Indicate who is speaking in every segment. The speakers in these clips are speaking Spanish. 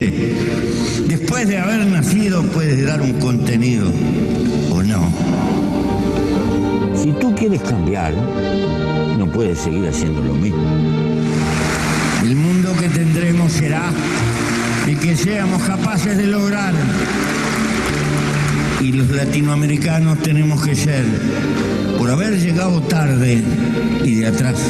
Speaker 1: Después de haber nacido puedes dar un contenido o no. Si tú quieres cambiar, no puedes seguir haciendo lo mismo. El mundo que tendremos será el que seamos capaces de lograr. Y los latinoamericanos tenemos que ser, por haber llegado tarde y de atrás,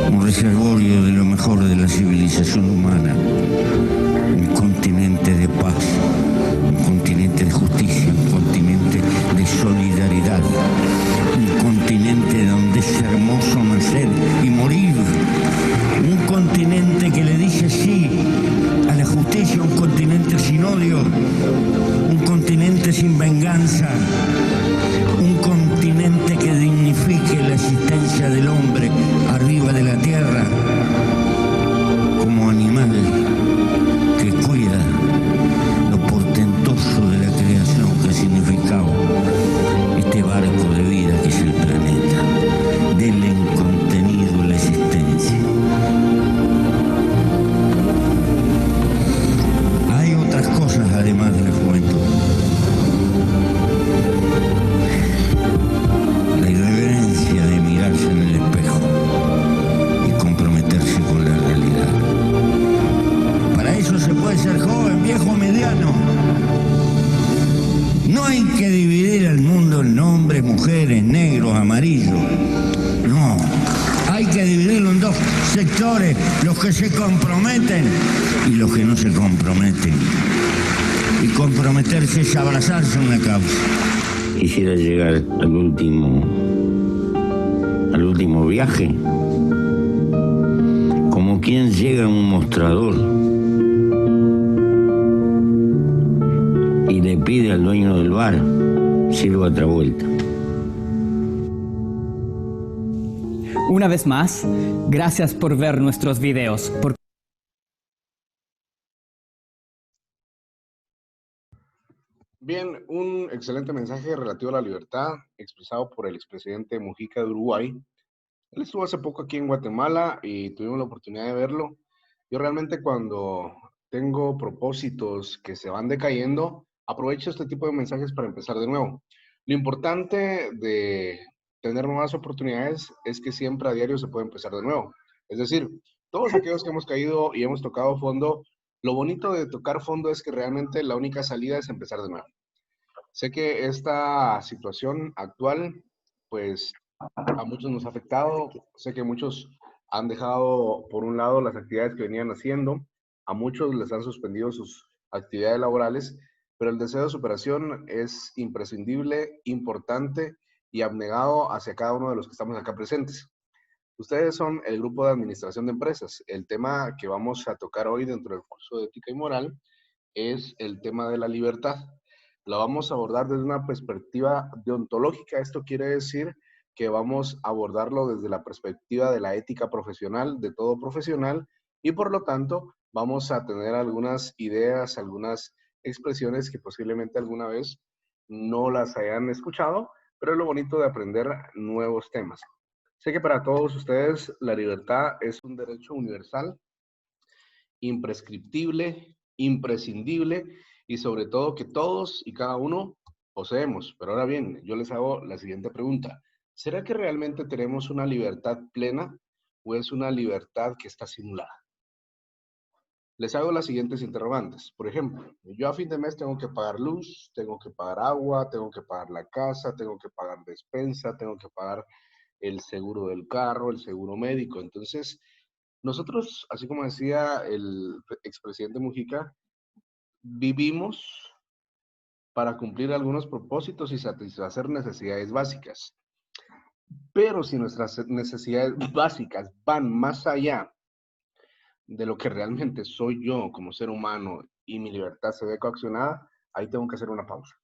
Speaker 1: un reservorio de lo mejor de la civilización humana, un continente de paz, un continente de justicia, un continente de solidaridad, un continente donde es hermoso nacer y morir, un continente que le dice sí a la justicia, un continente sin odio, un continente sin venganza, un continente que dignifique la existencia del hombre arriba de la tierra como animal que cuida lo portentoso de la creación que ha significado este barco de vida que es el planeta. Denle en contenido a la existencia. Hay otras cosas además de la juventud. La irreverencia de mirarse en el espejo y comprometerse con la realidad. Para eso se puede ser joven, viejo o mediano. No hay que dividir el mundo en hombres, mujeres, negros, amarillos. No. Hay que dividirlo en dos sectores, los que se comprometen y los que no se comprometen. Y comprometerse es abrazarse a una causa. Quisiera llegar al último viaje, como quien llega a un mostrador y le pide al dueño del bar, sirva otra vuelta.
Speaker 2: Una vez más, gracias por ver nuestros videos.
Speaker 3: Bien, un excelente mensaje relativo a la libertad expresado por el expresidente Mujica de Uruguay. Él estuvo hace poco aquí en Guatemala y tuvimos la oportunidad de verlo. Yo realmente cuando tengo propósitos que se van decayendo, aprovecho este tipo de mensajes para empezar de nuevo. Lo importante de tener nuevas oportunidades es que siempre a diario se puede empezar de nuevo. Es decir, todos aquellos que hemos caído y hemos tocado fondo, lo bonito de tocar fondo es que realmente la única salida es empezar de nuevo. Sé que esta situación actual, pues a muchos nos ha afectado. Sé que muchos han dejado por un lado las actividades que venían haciendo, a muchos les han suspendido sus actividades laborales, pero el deseo de superación es imprescindible, importante y abnegado hacia cada uno de los que estamos acá presentes. Ustedes son el grupo de administración de empresas. El tema que vamos a tocar hoy dentro del curso de ética y moral es el tema de la libertad. La vamos a abordar desde una perspectiva deontológica. Esto quiere decir que vamos a abordarlo desde la perspectiva de la ética profesional, de todo profesional, y por lo tanto vamos a tener algunas ideas, algunas expresiones que posiblemente alguna vez no las hayan escuchado, pero es lo bonito de aprender nuevos temas. Sé que para todos ustedes la libertad es un derecho universal, imprescriptible, imprescindible y sobre todo que todos y cada uno poseemos. Pero ahora bien, yo les hago la siguiente pregunta. ¿Será que realmente tenemos una libertad plena o es una libertad que está simulada? Les hago las siguientes interrogantes. Por ejemplo, yo a fin de mes tengo que pagar luz, tengo que pagar agua, tengo que pagar la casa, tengo que pagar despensa, tengo que pagar el seguro del carro, el seguro médico. Entonces, nosotros, así como decía el expresidente Mujica, vivimos para cumplir algunos propósitos y satisfacer necesidades básicas. Pero si nuestras necesidades básicas van más allá de lo que realmente soy yo como ser humano y mi libertad se ve coaccionada, ahí tengo que hacer una pausa.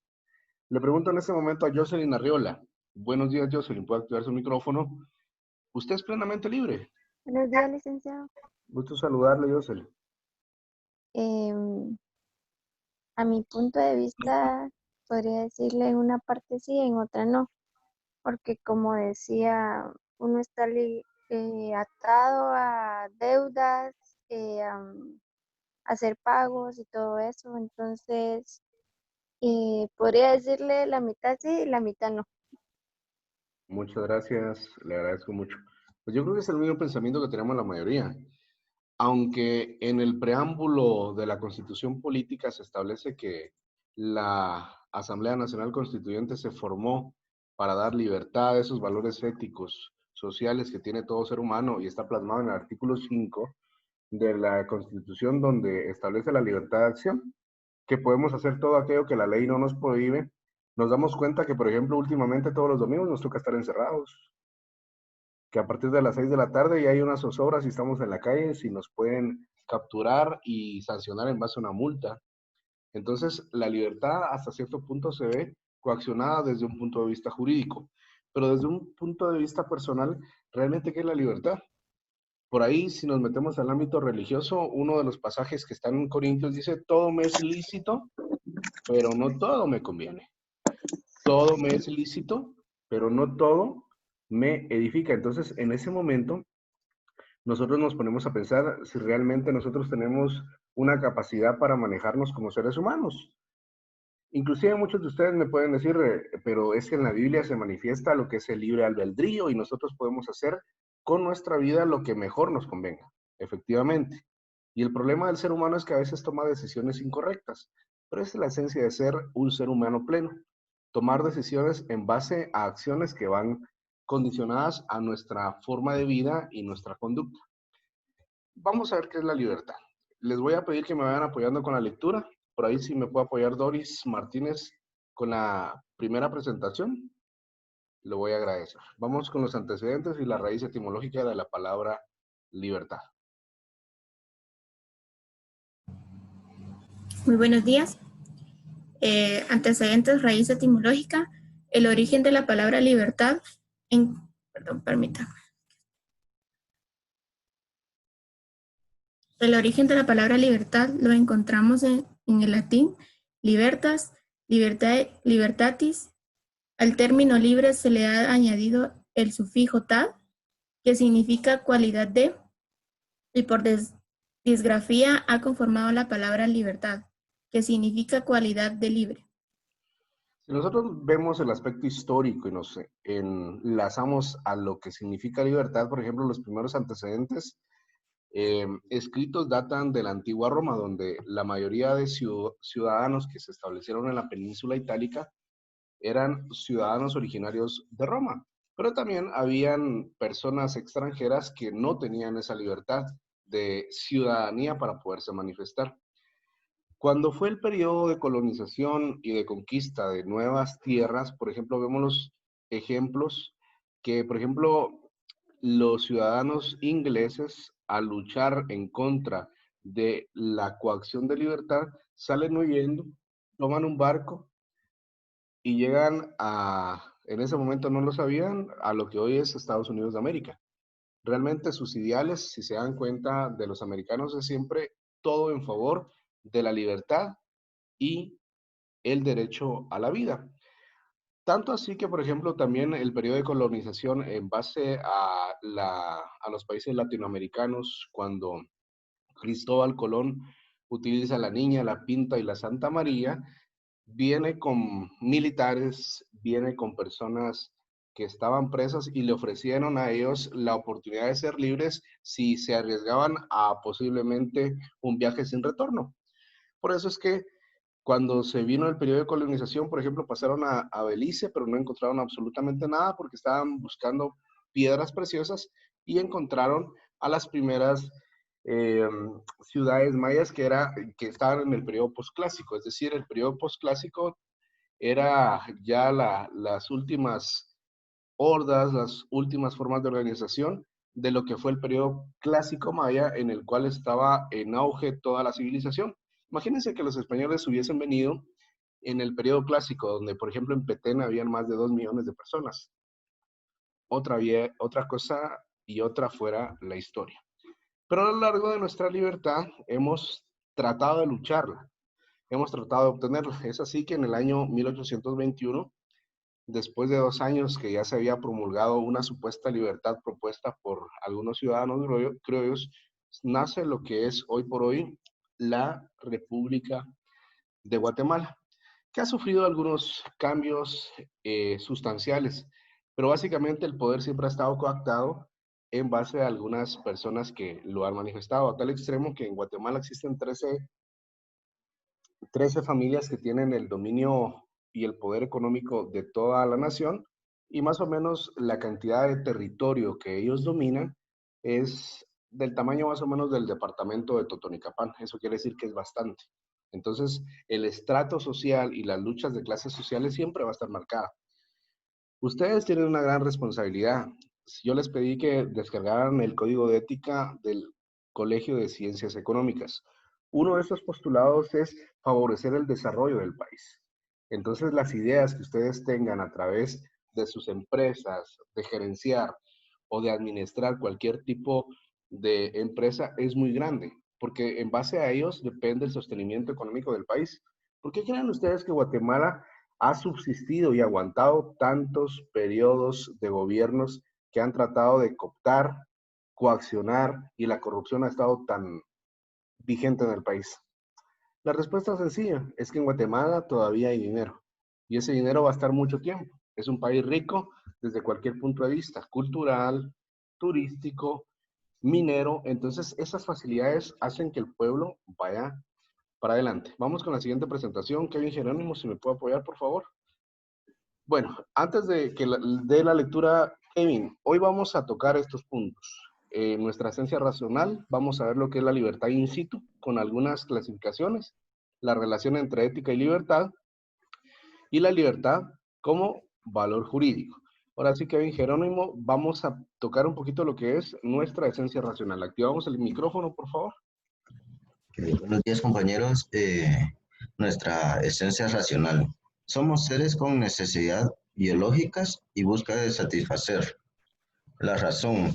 Speaker 3: Le pregunto en este momento a Jocelyn Arriola. Buenos días, Jocelyn. ¿Puede activar su micrófono? ¿Usted es plenamente libre?
Speaker 4: Buenos días, licenciado.
Speaker 3: Gusto saludarle, Jocelyn.
Speaker 4: A mi punto de vista, podría decirle en una parte sí, en otra no, porque como decía, uno está atado a deudas, hacer pagos y todo eso. Entonces, podría decirle la mitad sí y la mitad no.
Speaker 3: Muchas gracias, le agradezco mucho. Pues yo creo que es el mismo pensamiento que tenemos la mayoría. Aunque en el preámbulo de la Constitución Política se establece que la Asamblea Nacional Constituyente se formó para dar libertad a esos valores éticos, sociales que tiene todo ser humano y está plasmado en el artículo 5 de la Constitución donde establece la libertad de acción, que podemos hacer todo aquello que la ley no nos prohíbe. Nos damos cuenta que, por ejemplo, últimamente todos los domingos nos toca estar encerrados, que a partir de las 6 de la tarde ya hay unas zozobras y estamos en la calle, si nos pueden capturar y sancionar en base a una multa. Entonces, la libertad hasta cierto punto se ve coaccionada desde un punto de vista jurídico, pero desde un punto de vista personal, ¿realmente qué es la libertad? Por ahí, si nos metemos al ámbito religioso, uno de los pasajes que están en Corintios dice, todo me es lícito, pero no todo me conviene. Todo me es lícito, pero no todo me edifica. Entonces, en ese momento, nosotros nos ponemos a pensar si realmente nosotros tenemos una capacidad para manejarnos como seres humanos. Inclusive muchos de ustedes me pueden decir, pero es que en la Biblia se manifiesta lo que es el libre albedrío y nosotros podemos hacer con nuestra vida lo que mejor nos convenga, efectivamente. Y el problema del ser humano es que a veces toma decisiones incorrectas, pero esa es la esencia de ser un ser humano pleno, tomar decisiones en base a acciones que van condicionadas a nuestra forma de vida y nuestra conducta. Vamos a ver qué es la libertad. Les voy a pedir que me vayan apoyando con la lectura. Por ahí si me puede apoyar Doris Martínez con la primera presentación, lo voy a agradecer. Vamos con los antecedentes y la raíz etimológica de la palabra libertad.
Speaker 5: Muy buenos días. Antecedentes, raíz etimológica, el origen de la palabra libertad. Permítame. El origen de la palabra libertad lo encontramos en el latín libertas, libertatis. Al término libre se le ha añadido el sufijo tad, que significa cualidad de, y por disgrafía ha conformado la palabra libertad, que significa cualidad de libre.
Speaker 3: Si nosotros vemos el aspecto histórico y nos enlazamos a lo que significa libertad, por ejemplo, los primeros antecedentes escritos datan de la antigua Roma, donde la mayoría de ciudadanos que se establecieron en la península itálica eran ciudadanos originarios de Roma, pero también habían personas extranjeras que no tenían esa libertad de ciudadanía para poderse manifestar. Cuando fue el periodo de colonización y de conquista de nuevas tierras, por ejemplo, vemos los ejemplos que, por ejemplo, los ciudadanos ingleses, al luchar en contra de la coacción de libertad, salen huyendo, toman un barco y llegan en ese momento no lo sabían, a lo que hoy es Estados Unidos de América. Realmente sus ideales, si se dan cuenta de los americanos, es siempre todo en favor de la libertad y el derecho a la vida. Tanto así que, por ejemplo, también el periodo de colonización en base a los países latinoamericanos, cuando Cristóbal Colón utiliza la Niña, la Pinta y la Santa María, viene con militares, viene con personas que estaban presas y le ofrecieron a ellos la oportunidad de ser libres si se arriesgaban a posiblemente un viaje sin retorno. Por eso es que cuando se vino el periodo de colonización, por ejemplo, pasaron a Belice, pero no encontraron absolutamente nada porque estaban buscando piedras preciosas y encontraron a las primeras ciudades mayas que estaban en el periodo posclásico. Es decir, el periodo posclásico era ya las últimas hordas, las últimas formas de organización de lo que fue el periodo clásico maya, en el cual estaba en auge toda la civilización. Imagínense que los españoles hubiesen venido en el periodo clásico, donde por ejemplo en Petén habían más de 2 millones de personas. Otra cosa y otra fuera la historia. Pero a lo largo de nuestra libertad hemos tratado de lucharla, hemos tratado de obtenerla. Es así que en el año 1821, después de 2 años que ya se había promulgado una supuesta libertad propuesta por algunos ciudadanos criollos, nace lo que es hoy por hoy la República de Guatemala, que ha sufrido algunos cambios sustanciales, pero básicamente el poder siempre ha estado coactado en base a algunas personas que lo han manifestado, a tal extremo que en Guatemala existen 13 familias que tienen el dominio y el poder económico de toda la nación, y más o menos la cantidad de territorio que ellos dominan es del tamaño más o menos del departamento de Totonicapán. Eso quiere decir que es bastante. Entonces, el estrato social y las luchas de clases sociales siempre va a estar marcada. Ustedes tienen una gran responsabilidad. Yo les pedí que descargaran el código de ética del Colegio de Ciencias Económicas. Uno de estos postulados es favorecer el desarrollo del país. Entonces, las ideas que ustedes tengan a través de sus empresas, de gerenciar o de administrar cualquier tipo de empresa es muy grande, porque en base a ellos depende el sostenimiento económico del país. ¿Por qué creen ustedes que Guatemala ha subsistido y aguantado tantos periodos de gobiernos que han tratado de cooptar, coaccionar, y la corrupción ha estado tan vigente en el país? La respuesta sencilla es que en Guatemala todavía hay dinero, y ese dinero va a estar mucho tiempo. Es un país rico desde cualquier punto de vista, cultural, turístico, minero. Entonces esas facilidades hacen que el pueblo vaya para adelante. Vamos con la siguiente presentación. Kevin Jerónimo, si me puede apoyar, por favor. Bueno, antes de que dé la lectura, Kevin, hoy vamos a tocar estos puntos. Nuestra esencia racional, vamos a ver lo que es la libertad in situ, con algunas clasificaciones, la relación entre ética y libertad la libertad como valor jurídico. Ahora sí, Kevin Jerónimo, vamos a tocar un poquito lo que es nuestra esencia racional. Activamos el micrófono, por favor.
Speaker 6: Buenos días, compañeros. Nuestra esencia racional. Somos seres con necesidades biológicas y búsqueda de satisfacer. La razón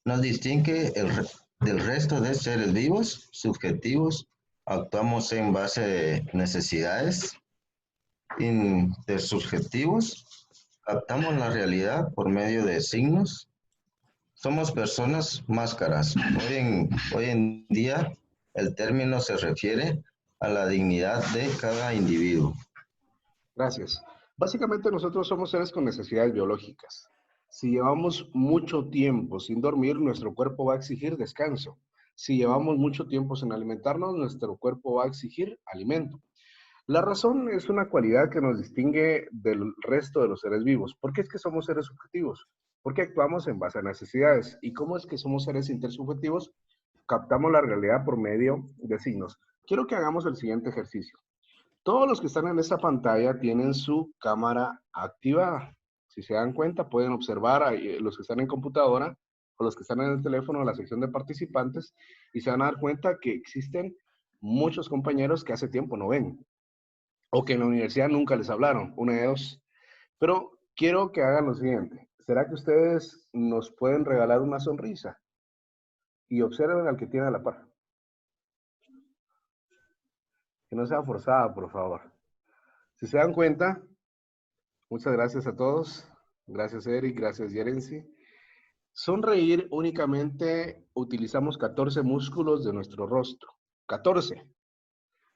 Speaker 6: nos distingue del resto de seres vivos, subjetivos. Actuamos en base de necesidades intersubjetivos. Captamos la realidad por medio de signos. Somos personas máscaras. Hoy en día el término se refiere a la dignidad de cada individuo.
Speaker 3: Gracias. Básicamente nosotros somos seres con necesidades biológicas. Si llevamos mucho tiempo sin dormir, nuestro cuerpo va a exigir descanso. Si llevamos mucho tiempo sin alimentarnos, nuestro cuerpo va a exigir alimento. La razón es una cualidad que nos distingue del resto de los seres vivos. ¿Por qué es que somos seres subjetivos? Porque actuamos en base a necesidades. ¿Y cómo es que somos seres intersubjetivos? Captamos la realidad por medio de signos. Quiero que hagamos el siguiente ejercicio. Todos los que están en esta pantalla tienen su cámara activada. Si se dan cuenta, pueden observar a los que están en computadora o los que están en el teléfono, la sección de participantes, y se van a dar cuenta que existen muchos compañeros que hace tiempo no ven, o que en la universidad nunca les hablaron, una de dos. Pero quiero que hagan lo siguiente. ¿Será que ustedes nos pueden regalar una sonrisa? Y observen al que tiene a la par. Que no sea forzada, por favor. Si se dan cuenta, muchas gracias a todos. Gracias, Eric. Gracias, Yerency. Sonreír únicamente utilizamos 14 músculos de nuestro rostro. 14.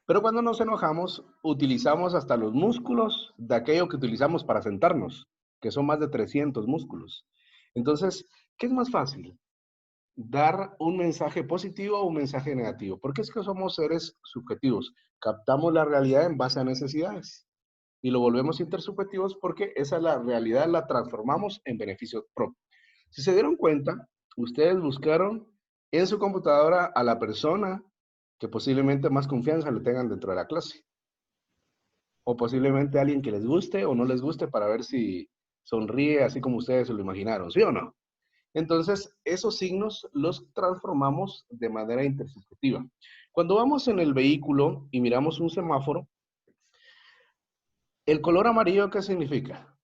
Speaker 3: Pero cuando nos enojamos, utilizamos hasta los músculos de aquello que utilizamos para sentarnos, que son más de 300 músculos. Entonces, ¿qué es más fácil? Dar un mensaje positivo o un mensaje negativo. Porque es que somos seres subjetivos. Captamos la realidad en base a necesidades. Y lo volvemos intersubjetivos porque esa es la realidad, la transformamos en beneficio propio. Si se dieron cuenta, ustedes buscaron en su computadora a la persona que posiblemente más confianza le tengan dentro de la clase. O posiblemente a alguien que les guste o no les guste para ver si sonríe así como ustedes se lo imaginaron, ¿sí o no? Entonces, esos signos los transformamos de manera intersubjetiva. Cuando vamos en el vehículo y miramos un semáforo, el color amarillo, ¿qué significa?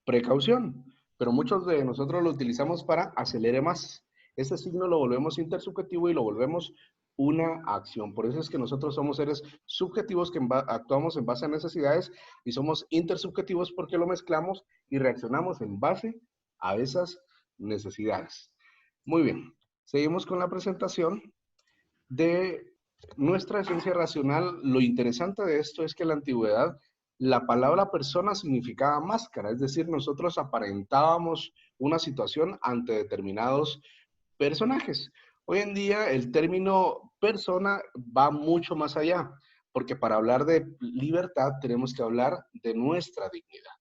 Speaker 3: Precaución. Pero muchos de nosotros lo utilizamos para acelere más. Ese signo lo volvemos intersubjetivo y lo volvemos una acción. Por eso es que nosotros somos seres subjetivos que actuamos en base a necesidades y somos intersubjetivos porque lo mezclamos y reaccionamos en base a esas necesidades. Muy bien. Seguimos con la presentación de nuestra esencia racional, lo interesante de esto es que en la antigüedad la palabra persona significaba máscara, es decir, nosotros aparentábamos una situación ante determinados personajes. Hoy en día el término persona va mucho más allá, porque para hablar de libertad tenemos que hablar de nuestra dignidad.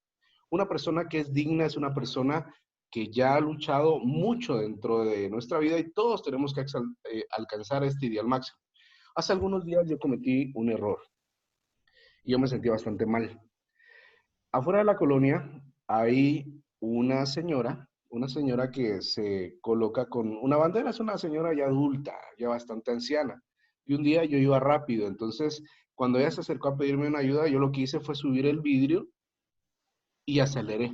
Speaker 3: Una persona que es digna es una persona que ya ha luchado mucho dentro de nuestra vida y todos tenemos que alcanzar este ideal máximo. Hace algunos días yo cometí un error y yo me sentí bastante mal. Afuera de la colonia hay una señora que se coloca con una bandera, es una señora ya adulta, ya bastante anciana. Y un día yo iba rápido, entonces cuando ella se acercó a pedirme una ayuda, yo lo que hice fue subir el vidrio y aceleré.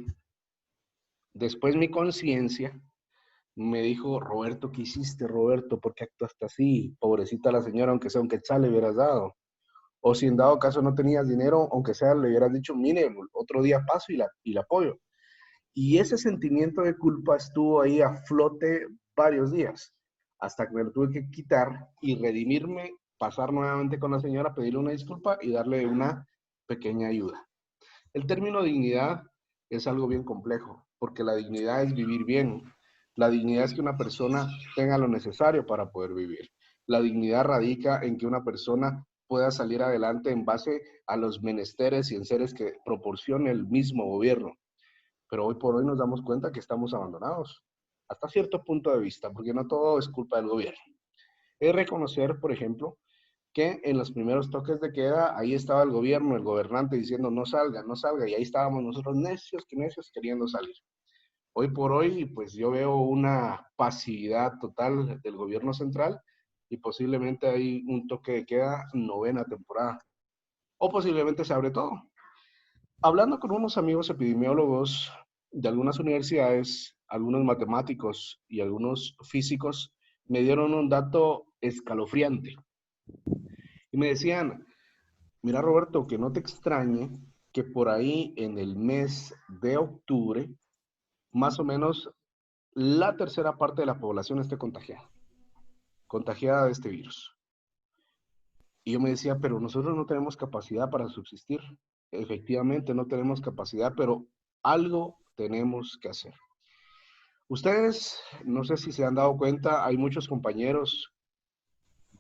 Speaker 3: Después mi conciencia me dijo, Roberto, ¿qué hiciste, Roberto? ¿Por qué actuaste así? Pobrecita la señora, aunque sea un quetzal le hubieras dado. O si en dado caso no tenías dinero, aunque sea le hubieras dicho, mire, otro día paso y la apoyo. Y ese sentimiento de culpa estuvo ahí a flote varios días, hasta que me lo tuve que quitar y redimirme, pasar nuevamente con la señora, pedirle una disculpa y darle una pequeña ayuda. El término dignidad es algo bien complejo, porque la dignidad es vivir bien. La dignidad es que una persona tenga lo necesario para poder vivir. La dignidad radica en que una persona pueda salir adelante en base a los menesteres y enseres que proporcione el mismo gobierno. Pero hoy por hoy nos damos cuenta que estamos abandonados, hasta cierto punto de vista, porque no todo es culpa del gobierno. Es reconocer, por ejemplo, que en los primeros toques de queda, ahí estaba el gobierno, el gobernante diciendo no salga, no salga, y ahí estábamos nosotros necios queriendo salir. Hoy por hoy, pues yo veo una pasividad total del gobierno central y posiblemente hay un toque de queda novena temporada, o posiblemente se abre todo. Hablando con unos amigos epidemiólogos de algunas universidades, algunos matemáticos y algunos físicos, me dieron un dato escalofriante y me decían, mira, Roberto, que no te extrañe que por ahí en el mes de octubre, más o menos la tercera parte de la población esté contagiada de este virus. Y yo me decía, pero nosotros no tenemos capacidad para subsistir. Efectivamente, no tenemos capacidad, pero algo tenemos que hacer. Ustedes, no sé si se han dado cuenta, hay muchos compañeros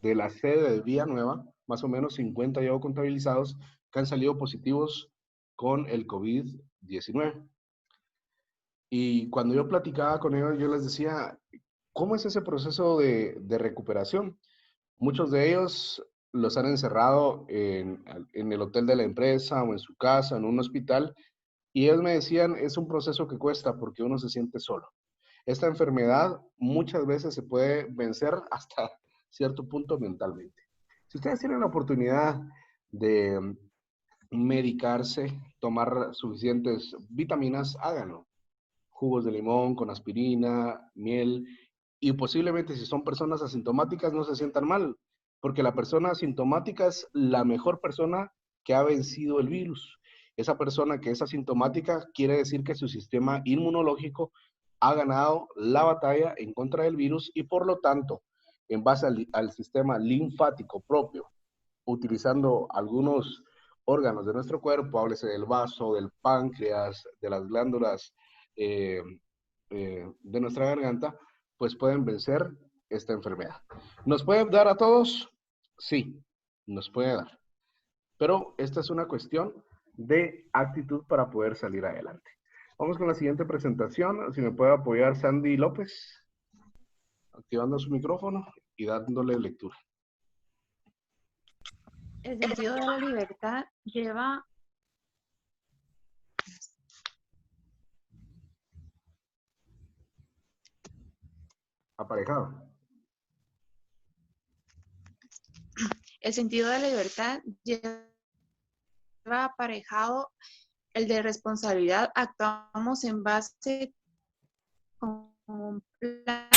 Speaker 3: de la sede de Villanueva, más o menos 50 llevo contabilizados, que han salido positivos con el COVID-19. Y cuando yo platicaba con ellos, yo les decía, ¿cómo es ese proceso de recuperación? Muchos de ellos los han encerrado en el hotel de la empresa o en su casa, en un hospital, y ellos me decían, es un proceso que cuesta porque uno se siente solo. Esta enfermedad muchas veces se puede vencer hasta cierto punto mentalmente. Si ustedes tienen la oportunidad de medicarse, tomar suficientes vitaminas, háganlo. Jugos de limón con aspirina, miel, y posiblemente si son personas asintomáticas no se sientan mal, porque la persona asintomática es la mejor persona que ha vencido el virus. Esa persona que es asintomática quiere decir que su sistema inmunológico ha ganado la batalla en contra del virus y por lo tanto, en base al sistema linfático propio, utilizando algunos órganos de nuestro cuerpo, háblese del vaso, del páncreas, de las glándulas eh, de nuestra garganta, pues pueden vencer esta enfermedad. ¿Nos puede dar a todos? Sí, nos puede dar. Pero esta es una cuestión de actitud para poder salir adelante. Vamos con la siguiente presentación. Si me puede apoyar Sandy López, activando su micrófono y dándole lectura.
Speaker 7: El sentido de la libertad lleva
Speaker 3: Aparejado.
Speaker 7: El sentido de la libertad lleva aparejado el de responsabilidad. Actuamos en base con un plan.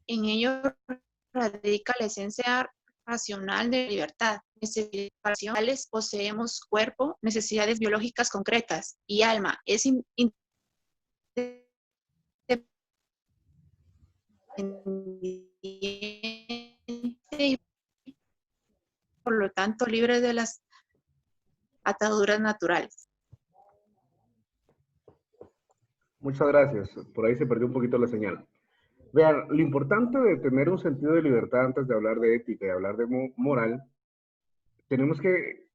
Speaker 7: En ello radica la esencia racional de la libertad. Necesidades poseemos cuerpo, necesidades biológicas concretas y alma. Es independiente y por lo tanto libre de las ataduras naturales.
Speaker 3: Muchas gracias. Por ahí se perdió un poquito la señal. Vean, lo importante de tener un sentido de libertad antes de hablar de ética y hablar de moral, tenemos que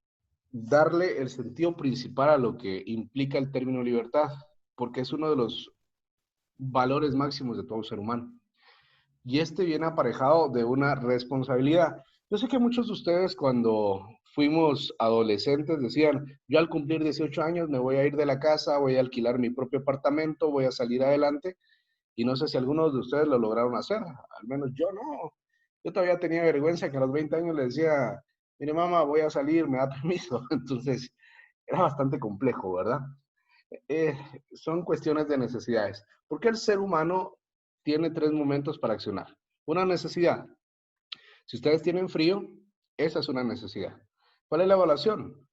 Speaker 3: darle el sentido principal a lo que implica el término libertad, porque es uno de los valores máximos de todo ser humano. Y este viene aparejado de una responsabilidad. Yo sé que muchos de ustedes cuando fuimos adolescentes decían, yo al cumplir 18 años me voy a ir de la casa, voy a alquilar mi propio apartamento, voy a salir adelante. Y no sé si algunos de ustedes lo lograron hacer, al menos yo no. Yo todavía tenía vergüenza que a los 20 años le decía, mire mamá, voy a salir, me da permiso. Entonces, era bastante complejo, ¿verdad? Son cuestiones de necesidades. Porque el ser humano tiene 3 momentos para accionar. Una necesidad. Si ustedes tienen frío, esa es una necesidad. ¿Cuál es la evaluación?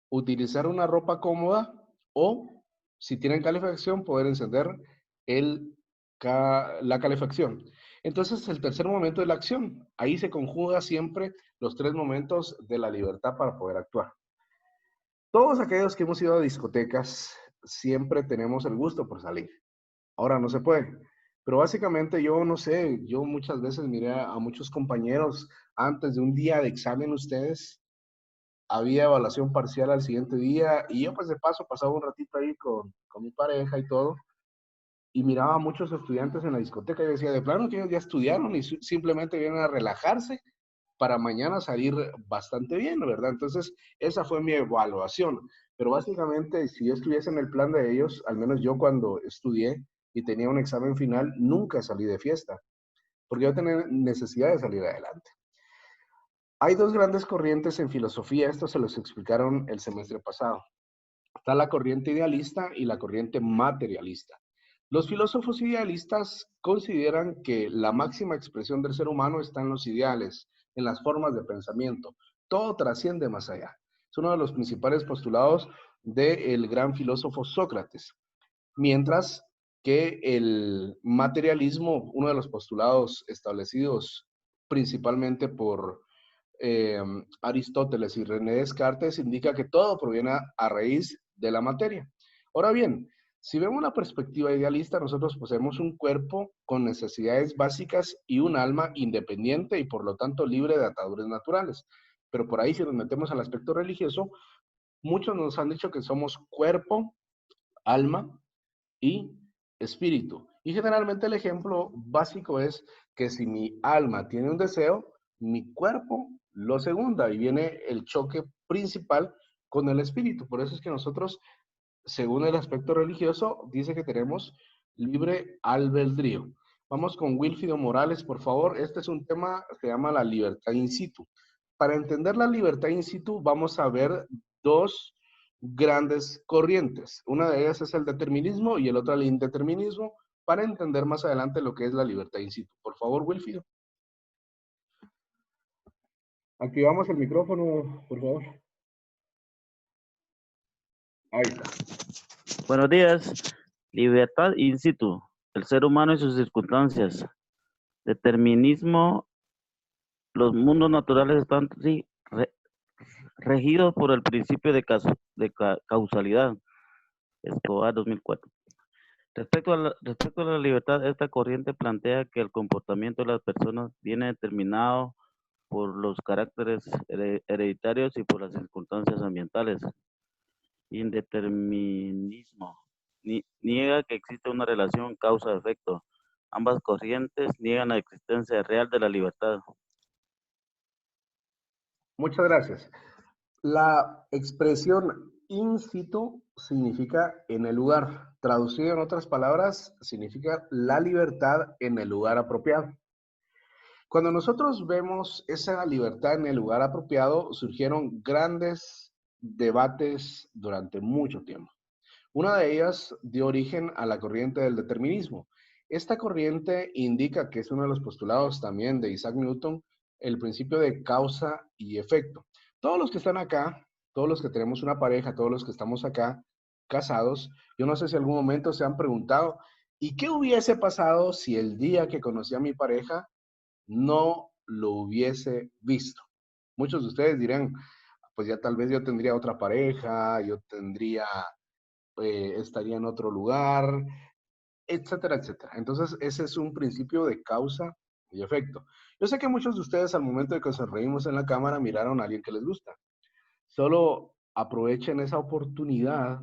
Speaker 3: Utilizar una ropa cómoda o, si tienen calefacción, poder encender la calefacción. Entonces, el tercer momento es la acción. Ahí se conjuga siempre los 3 momentos de la libertad para poder actuar. Todos aquellos que hemos ido a discotecas, siempre tenemos el gusto por salir. Ahora no se puede. Pero básicamente yo no sé, yo muchas veces miré a muchos compañeros antes de un día de examen ustedes, había evaluación parcial al siguiente día y yo pues de paso pasaba un ratito ahí con mi pareja y todo y miraba a muchos estudiantes en la discoteca y decía, de plano que ellos ya estudiaron y simplemente vienen a relajarse para mañana salir bastante bien, ¿verdad? Entonces, esa fue mi evaluación. Pero básicamente, si yo estuviese en el plan de ellos, al menos yo cuando estudié y tenía un examen final, nunca salí de fiesta, porque yo tenía necesidad de salir adelante. Hay 2 grandes corrientes en filosofía, esto se los explicaron el semestre pasado. Está la corriente idealista y la corriente materialista. Los filósofos idealistas consideran que la máxima expresión del ser humano está en los ideales, en las formas de pensamiento. Todo trasciende más allá. Es uno de los principales postulados del gran filósofo Sócrates. Mientras que el materialismo, uno de los postulados establecidos principalmente por Aristóteles y René Descartes, indica que todo proviene a raíz de la materia. Ahora bien, si vemos una perspectiva idealista, nosotros poseemos un cuerpo con necesidades básicas y un alma independiente y por lo tanto libre de ataduras naturales. Pero por ahí, si nos metemos al aspecto religioso, muchos nos han dicho que somos cuerpo, alma y espíritu. Y generalmente el ejemplo básico es que si mi alma tiene un deseo, mi cuerpo lo segunda y viene el choque principal con el espíritu. Por eso es que nosotros, según el aspecto religioso, dice que tenemos libre albedrío. Vamos con Wilfido Morales, por favor. Este es un tema que se llama la libertad in situ. Para entender la libertad in situ, vamos a ver 2 grandes corrientes. Una de ellas es el determinismo y el otro el indeterminismo, para entender más adelante lo que es la libertad in situ. Por favor, Wilfido. Activamos el micrófono, por favor. Ahí está.
Speaker 8: Buenos días. Libertad in situ. El ser humano y sus circunstancias. Determinismo. Los mundos naturales están regidos por el principio de causalidad. Escobar 2004. Respecto a la libertad, esta corriente plantea que el comportamiento de las personas viene determinado por los caracteres hereditarios y por las circunstancias ambientales. Indeterminismo. Niega que existe una relación causa-efecto. Ambas corrientes niegan la existencia real de la libertad.
Speaker 3: Muchas gracias. La expresión in situ significa en el lugar. Traducido en otras palabras, significa la libertad en el lugar apropiado. Cuando nosotros vemos esa libertad en el lugar apropiado, surgieron grandes debates durante mucho tiempo. Una de ellas dio origen a la corriente del determinismo. Esta corriente indica que es uno de los postulados también de Isaac Newton, el principio de causa y efecto. Todos los que están acá, todos los que tenemos una pareja, todos los que estamos acá casados, yo no sé si en algún momento se han preguntado, ¿y qué hubiese pasado si el día que conocí a mi pareja no lo hubiese visto. Muchos de ustedes dirán, pues ya tal vez yo tendría otra pareja, yo tendría, estaría en otro lugar, etcétera, etcétera. Entonces, ese es un principio de causa y efecto. Yo sé que muchos de ustedes al momento de que nos reímos en la cámara miraron a alguien que les gusta. Solo aprovechen esa oportunidad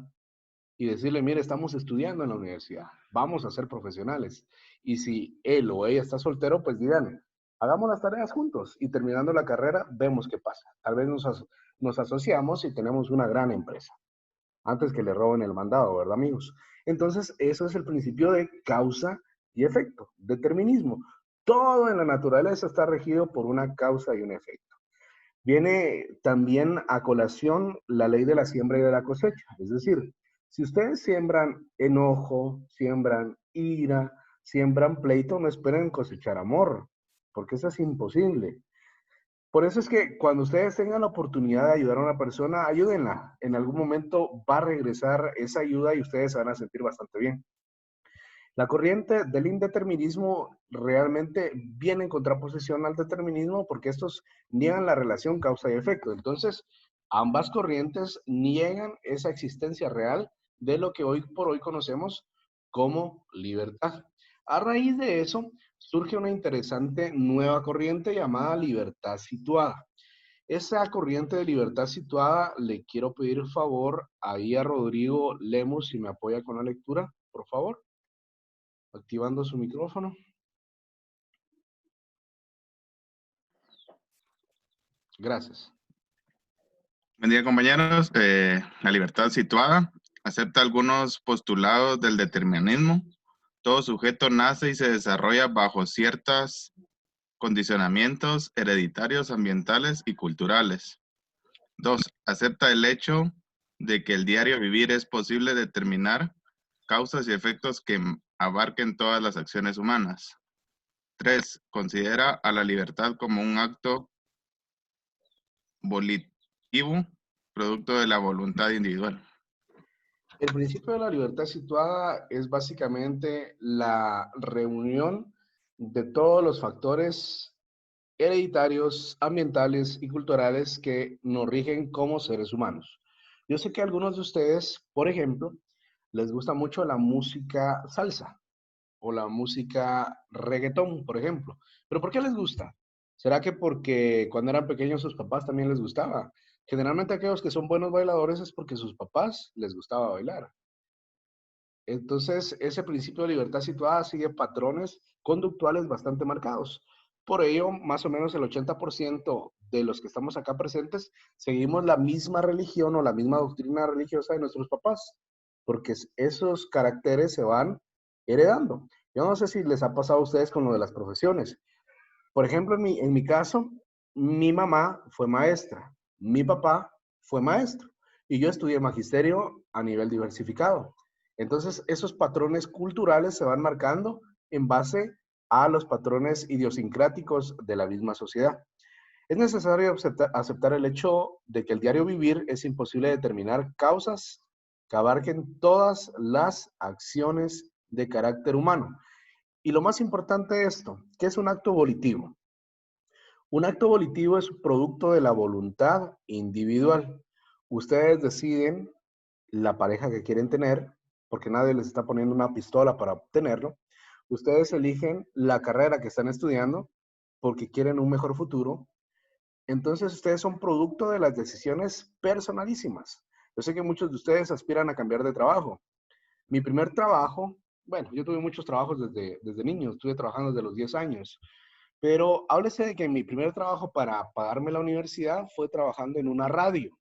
Speaker 3: y decirle, mire, estamos estudiando en la universidad, vamos a ser profesionales. Y si él o ella está soltero, pues digan, hagamos las tareas juntos y terminando la carrera, vemos qué pasa. Tal vez nos asociamos y tenemos una gran empresa, antes que le roben el mandado, ¿verdad, amigos? Entonces, eso es el principio de causa y efecto, determinismo. Todo en la naturaleza está regido por una causa y un efecto. Viene también a colación la ley de la siembra y de la cosecha. Es decir, si ustedes siembran enojo, siembran ira, siembran pleito, no esperen cosechar amor, porque eso es imposible. Por eso es que cuando ustedes tengan la oportunidad de ayudar a una persona, ayúdenla. En algún momento va a regresar esa ayuda y ustedes se van a sentir bastante bien. La corriente del indeterminismo realmente viene en contraposición al determinismo porque estos niegan la relación causa y efecto. Entonces, ambas corrientes niegan esa existencia real de lo que hoy por hoy conocemos como libertad. A raíz de eso, surge una interesante nueva corriente llamada libertad situada. Esa corriente de libertad situada, le quiero pedir favor ahí a Rodrigo Lemus, si me apoya con la lectura, por favor. Activando su micrófono. Gracias.
Speaker 9: Buen día, compañeros. La libertad situada acepta algunos postulados del determinismo. Todo sujeto nace y se desarrolla bajo ciertos condicionamientos hereditarios, ambientales y culturales. 2. Acepta el hecho de que el diario vivir es posible determinar causas y efectos que abarquen todas las acciones humanas. 3. Considera a la libertad como un acto volitivo, producto de la voluntad individual.
Speaker 3: El principio de la libertad situada es básicamente la reunión de todos los factores hereditarios, ambientales y culturales que nos rigen como seres humanos. Yo sé que a algunos de ustedes, por ejemplo, les gusta mucho la música salsa o la música reggaetón, por ejemplo. ¿Pero por qué les gusta? ¿Será que porque cuando eran pequeños sus papás también les gustaba? Generalmente aquellos que son buenos bailadores es porque sus papás les gustaba bailar. Entonces, ese principio de libertad situada sigue patrones conductuales bastante marcados. Por ello, más o menos el 80% de los que estamos acá presentes seguimos la misma religión o la misma doctrina religiosa de nuestros papás, porque esos caracteres se van heredando. Yo no sé si les ha pasado a ustedes con lo de las profesiones. Por ejemplo, en mi caso, mi mamá fue maestra, mi papá fue maestro y yo estudié magisterio a nivel diversificado. Entonces, esos patrones culturales se van marcando en base a los patrones idiosincráticos de la misma sociedad. Es necesario aceptar el hecho de que el diario vivir es imposible determinar causas que abarquen todas las acciones de carácter humano. Y lo más importante de esto, ¿qué es un acto volitivo? Un acto volitivo es un producto de la voluntad individual. Ustedes deciden la pareja que quieren tener, porque nadie les está poniendo una pistola para obtenerlo. Ustedes eligen la carrera que están estudiando porque quieren un mejor futuro. Entonces ustedes son producto de las decisiones personalísimas. Yo sé que muchos de ustedes aspiran a cambiar de trabajo. Mi primer trabajo, bueno, yo tuve muchos trabajos desde niño, estuve trabajando desde los 10 años, pero háblese de que mi primer trabajo para pagarme la universidad fue trabajando en una radio.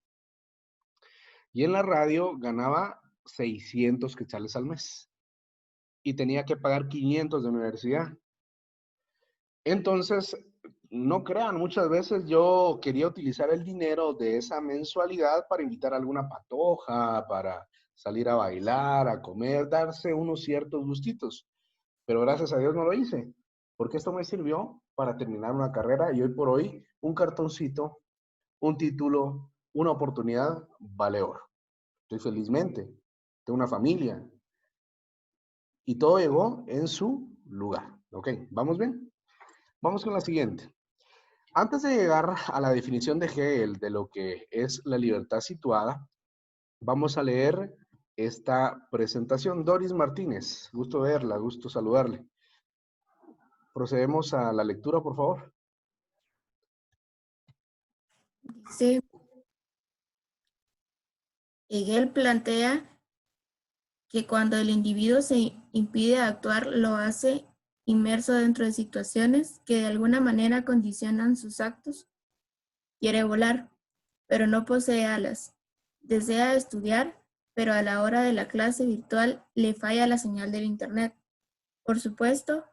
Speaker 3: Y en la radio ganaba 600 quetzales al mes y tenía que pagar 500 de universidad. Entonces, no crean, muchas veces yo quería utilizar el dinero de esa mensualidad para invitar a alguna patoja, para salir a bailar, a comer, darse unos ciertos gustitos. Pero gracias a Dios no lo hice, porque esto me sirvió para terminar una carrera y hoy por hoy un cartoncito, un título, una oportunidad vale oro. Estoy felizmente, tengo una familia y todo llegó en su lugar. Ok, ¿vamos bien? Vamos con la siguiente. Antes de llegar a la definición de Hegel de lo que es la libertad situada, vamos a leer esta presentación. Doris Martínez, gusto verla, gusto saludarle. Procedemos a la lectura, por favor.
Speaker 5: Dice, Hegel plantea que cuando el individuo se impide actuar, lo hace inmerso dentro de situaciones que de alguna manera condicionan sus actos. Quiere volar, pero no posee alas. Desea estudiar, pero a la hora de la clase virtual le falla la señal del Internet. Por supuesto,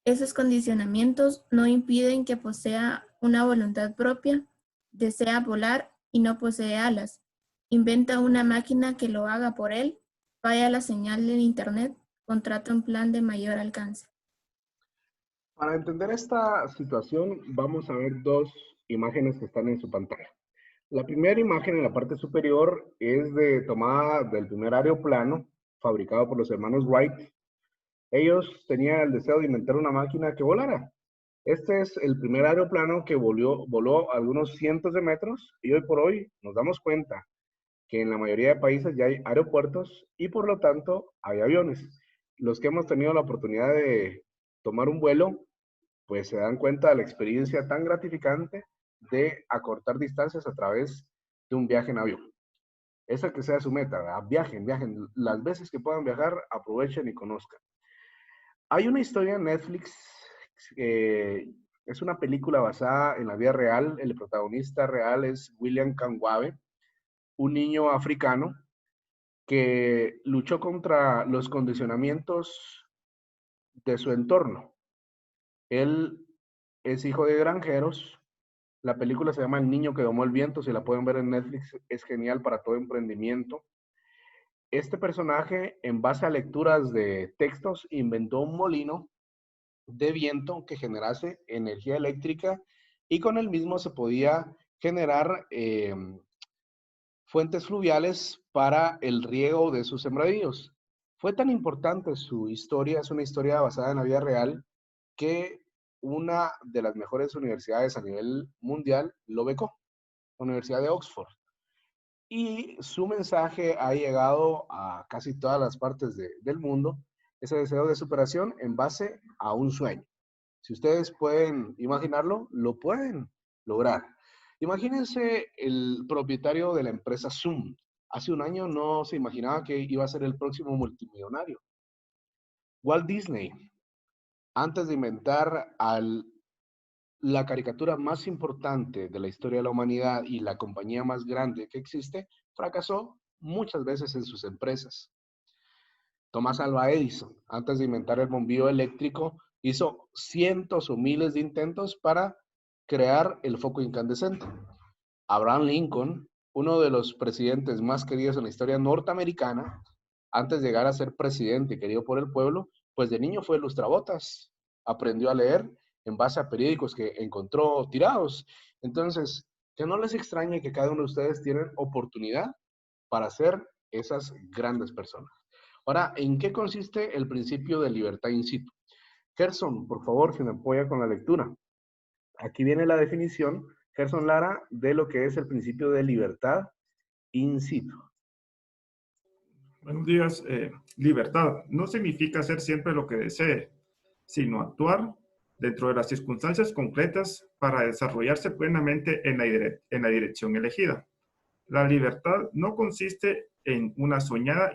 Speaker 5: esos condicionamientos no impiden que posea una voluntad propia, desea volar y no posee alas. Inventa una máquina que lo haga por él, falla la señal del Internet, contrata un plan de mayor alcance.
Speaker 3: Para entender esta situación, vamos a ver dos imágenes que están en su pantalla. La primera imagen en la parte superior es tomada del primer aeroplano fabricado por los hermanos Wright. Ellos tenían el deseo de inventar una máquina que volara. Este es el primer aeroplano que voló algunos cientos de metros y hoy por hoy nos damos cuenta que en la mayoría de países ya hay aeropuertos y por lo tanto hay aviones. Los que hemos tenido la oportunidad de tomar un vuelo, pues se dan cuenta de la experiencia tan gratificante de acortar distancias a través de un viaje en avión. Esa que sea su meta, ¿verdad? Viajen, viajen. Las veces que puedan viajar, aprovechen y conozcan. Hay una historia en Netflix, es una película basada en la vida real. El protagonista real es William Kangwabe, un niño africano que luchó contra los condicionamientos de su entorno. Él es hijo de granjeros. La película se llama El niño que domó el viento. Si la pueden ver en Netflix, es genial para todo emprendimiento. Este personaje, en base a lecturas de textos, inventó un molino de viento que generase energía eléctrica y con el mismo se podía generar fuentes fluviales para el riego de sus sembradíos. Fue tan importante su historia, es una historia basada en la vida real, que una de las mejores universidades a nivel mundial lo becó, la Universidad de Oxford. Y su mensaje ha llegado a casi todas las partes del mundo, ese deseo de superación en base a un sueño. Si ustedes pueden imaginarlo, lo pueden lograr. Imagínense el propietario de la empresa Zoom. Hace un año no se imaginaba que iba a ser el próximo multimillonario. Walt Disney, antes de inventar la caricatura más importante de la historia de la humanidad y la compañía más grande que existe, fracasó muchas veces en sus empresas. Thomas Alva Edison, antes de inventar el bombillo eléctrico, hizo cientos o miles de intentos para crear el foco incandescente. Abraham Lincoln, uno de los presidentes más queridos en la historia norteamericana, antes de llegar a ser presidente querido por el pueblo, pues de niño fue lustrabotas. Aprendió a leer en base a periódicos que encontró tirados. Entonces, que no les extrañe que cada uno de ustedes tienen oportunidad para ser esas grandes personas. Ahora, ¿en qué consiste el principio de libertad in situ? Gerson, por favor, si me apoya con la lectura. Aquí viene la definición, Gerson Lara, de lo que es el principio de libertad in situ.
Speaker 10: Buenos días. Libertad no significa hacer siempre lo que desee, sino actuar dentro de las circunstancias concretas para desarrollarse plenamente en la dirección elegida. La libertad no consiste en una soñada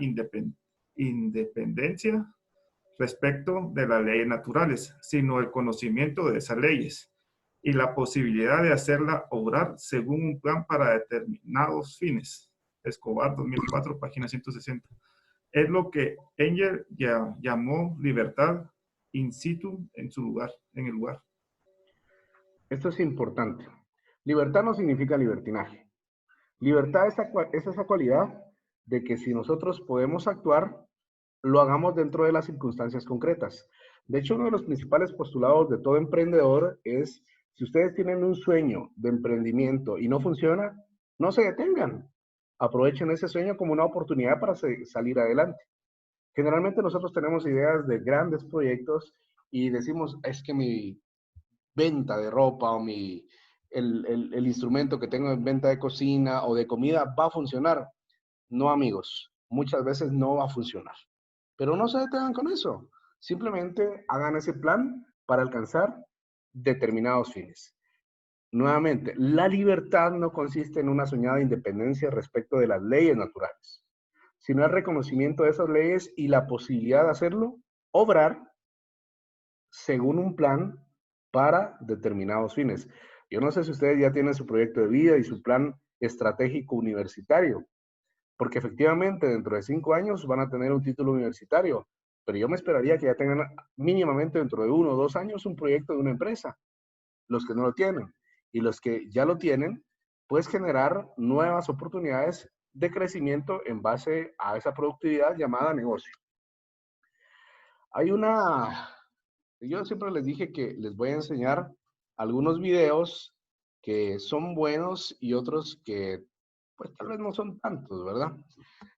Speaker 10: independencia respecto de las leyes naturales, sino el conocimiento de esas leyes y la posibilidad de hacerla obrar según un plan para determinados fines. Escobar, 2004, página 160. Es lo que Engel llamó libertad in situ en el lugar.
Speaker 3: Esto es importante. Libertad no significa libertinaje. Libertad es esa cualidad de que si nosotros podemos actuar, lo hagamos dentro de las circunstancias concretas. De hecho, uno de los principales postulados de todo emprendedor es, si ustedes tienen un sueño de emprendimiento y no funciona, no se detengan. Aprovechen ese sueño como una oportunidad para salir adelante. Generalmente nosotros tenemos ideas de grandes proyectos y decimos, es que mi venta de ropa o mi el instrumento que tengo en venta de cocina o de comida va a funcionar. No, amigos, muchas veces no va a funcionar. Pero no se detengan con eso. Simplemente hagan ese plan para alcanzar determinados fines. Nuevamente, la libertad no consiste en una soñada independencia respecto de las leyes naturales, sino el reconocimiento de esas leyes y la posibilidad de hacerlo, obrar según un plan para determinados fines. Yo no sé si ustedes ya tienen su proyecto de vida y su plan estratégico universitario, porque efectivamente dentro de 5 años van a tener un título universitario, pero yo me esperaría que ya tengan mínimamente dentro de 1 o 2 años un proyecto de una empresa, los que no lo tienen. Y los que ya lo tienen, pues generar nuevas oportunidades de crecimiento en base a esa productividad llamada negocio. Yo siempre les dije que les voy a enseñar algunos videos que son buenos y otros que pues tal vez no son tantos, ¿verdad?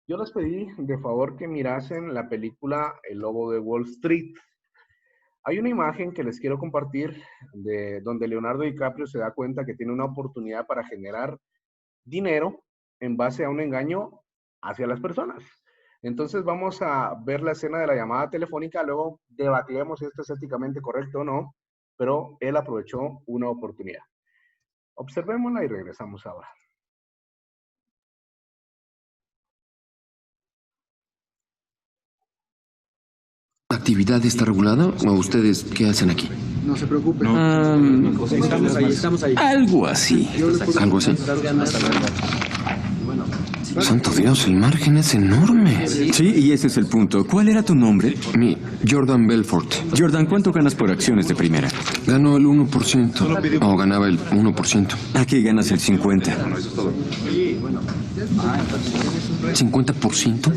Speaker 3: Yo les pedí de favor que mirasen la película El Lobo de Wall Street. Hay una imagen que les quiero compartir de donde Leonardo DiCaprio se da cuenta que tiene una oportunidad para generar dinero en base a un engaño hacia las personas. Entonces vamos a ver la escena de la llamada telefónica, luego debatiremos si esto es éticamente correcto o no, pero él aprovechó una oportunidad. Observémosla y regresamos ahora.
Speaker 11: ¿La actividad está regulada o ustedes qué hacen aquí?
Speaker 12: No se preocupe.
Speaker 11: Estamos ahí. Algo así. ¿Algo así? Santo Dios, el margen es enorme.
Speaker 13: Sí, y ese es el punto. ¿Cuál era tu nombre?
Speaker 11: Jordan Belfort.
Speaker 13: Jordan, ¿cuánto ganas por acciones de primera?
Speaker 11: Gano el 1%. O ganaba el 1%.
Speaker 13: Aquí ganas el 50%.
Speaker 11: ¿50%?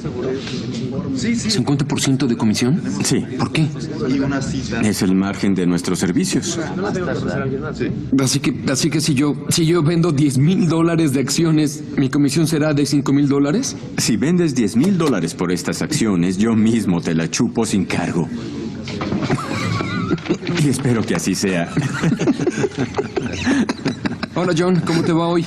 Speaker 11: ¿50% de comisión?
Speaker 13: Sí.
Speaker 11: ¿Por qué?
Speaker 13: Es el margen de nuestros servicios.
Speaker 11: Así que si yo vendo $10,000 de acciones, ¿mi comisión será de $5,000?
Speaker 13: Si vendes $10,000 por estas acciones, yo mismo te la chupo sin cargo. Y espero que así sea.
Speaker 11: Hola John, ¿cómo te va hoy?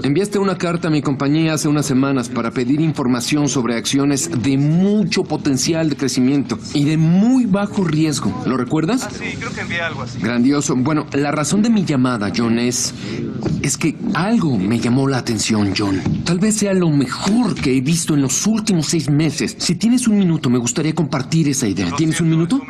Speaker 11: Enviaste una carta a mi compañía hace unas semanas para pedir información sobre acciones de mucho potencial de crecimiento y de muy bajo riesgo. ¿Lo recuerdas?
Speaker 14: Sí, creo que envié algo así.
Speaker 11: Grandioso. Bueno, la razón de mi llamada, John, es que algo me llamó la atención, John. Tal vez sea lo mejor que he visto en los últimos 6 meses. Si tienes un minuto, me gustaría compartir esa idea. ¿Tienes un minuto?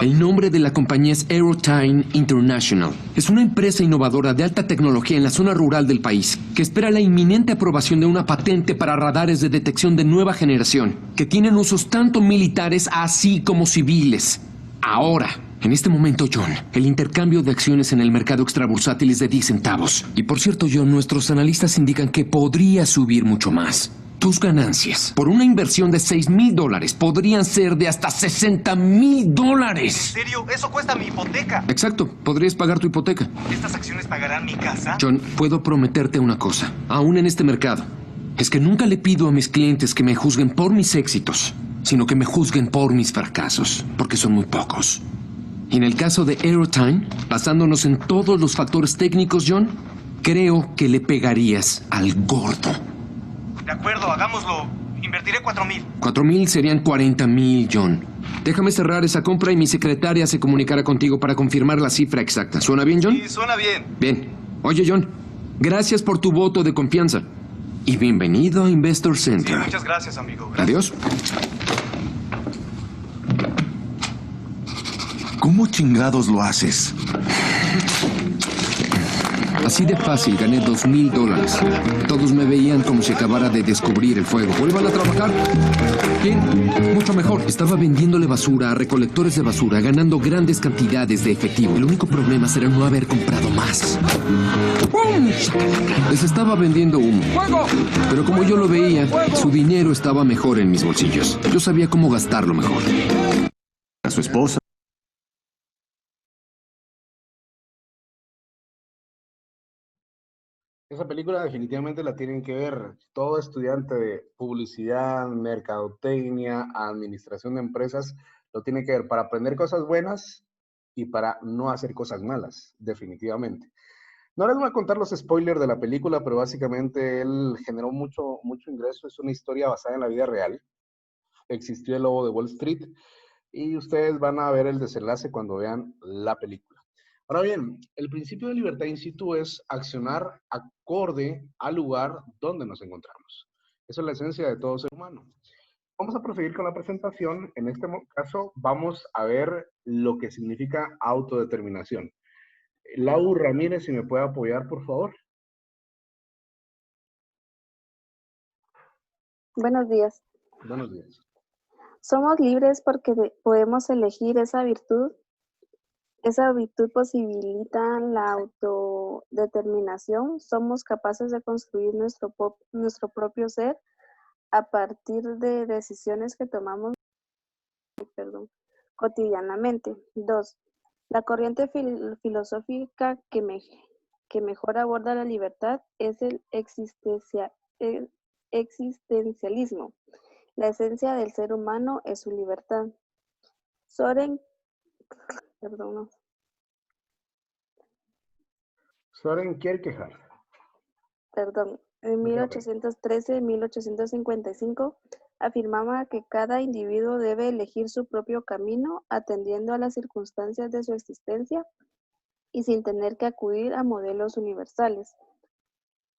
Speaker 11: El nombre de la compañía es Aerotime International. Es una empresa innovadora de alta tecnología en la zona rural del país que espera la inminente aprobación de una patente para radares de detección de nueva generación que tienen usos tanto militares así como civiles. Ahora, en este momento, John, el intercambio de acciones en el mercado extrabursátil es de 10 centavos. Y por cierto, John, nuestros analistas indican que podría subir mucho más. Tus ganancias por una inversión de $6,000 podrían ser de hasta $60,000.
Speaker 14: ¿En serio? ¿Eso cuesta mi hipoteca?
Speaker 11: Exacto, podrías pagar tu hipoteca.
Speaker 14: ¿Estas acciones pagarán mi casa?
Speaker 11: John, puedo prometerte una cosa, aún en este mercado. Es que nunca le pido a mis clientes que me juzguen por mis éxitos, sino que me juzguen por mis fracasos, porque son muy pocos. Y en el caso de Aerotime, basándonos en todos los factores técnicos, John, creo que le pegarías al gordo.
Speaker 14: De acuerdo, hagámoslo. Invertiré $4,000.
Speaker 11: 4,000 serían 40,000, John. Déjame cerrar esa compra y mi secretaria se comunicará contigo para confirmar la cifra exacta. ¿Suena bien, John?
Speaker 14: Sí, suena bien.
Speaker 11: Bien. Oye, John, gracias por tu voto de confianza. Y bienvenido a Investor Center.
Speaker 14: Sí, muchas gracias, amigo. Gracias.
Speaker 11: Adiós.
Speaker 15: ¿Cómo chingados lo haces?
Speaker 11: Así de fácil gané $2,000. Todos me veían como si acabara de descubrir el fuego. ¿Vuelvan a trabajar? Bien, mucho mejor. Estaba vendiéndole basura a recolectores de basura, ganando grandes cantidades de efectivo. El único problema será no haber comprado más. ¡Bum! Les estaba vendiendo humo. ¡Fuego! Pero como yo lo veía, su dinero estaba mejor en mis bolsillos. Yo sabía cómo gastarlo mejor.
Speaker 13: A su esposa.
Speaker 3: Esa película definitivamente la tienen que ver. Todo estudiante de publicidad, mercadotecnia, administración de empresas, lo tiene que ver para aprender cosas buenas y para no hacer cosas malas, definitivamente. No les voy a contar los spoilers de la película, pero básicamente él generó mucho ingreso. Es una historia basada en la vida real. Existió el lobo de Wall Street y ustedes van a ver el desenlace cuando vean la película. Ahora bien, el principio de libertad in situ es accionar acorde al lugar donde nos encontramos. Esa es la esencia de todo ser humano. Vamos a proseguir con la presentación. En este caso vamos a ver lo que significa autodeterminación. Lau Ramírez, si me puede apoyar, por favor.
Speaker 4: Buenos días.
Speaker 3: Buenos días.
Speaker 4: Somos libres porque podemos elegir esa virtud. Esa virtud posibilita la autodeterminación. Somos capaces de construir nuestro propio ser a partir de decisiones que tomamos cotidianamente. 2. La corriente filosófica que mejor aborda la libertad es el existencialismo. La esencia del ser humano es su libertad. Soren
Speaker 3: Kierkegaard.
Speaker 4: En 1813-1855 afirmaba que cada individuo debe elegir su propio camino atendiendo a las circunstancias de su existencia y sin tener que acudir a modelos universales.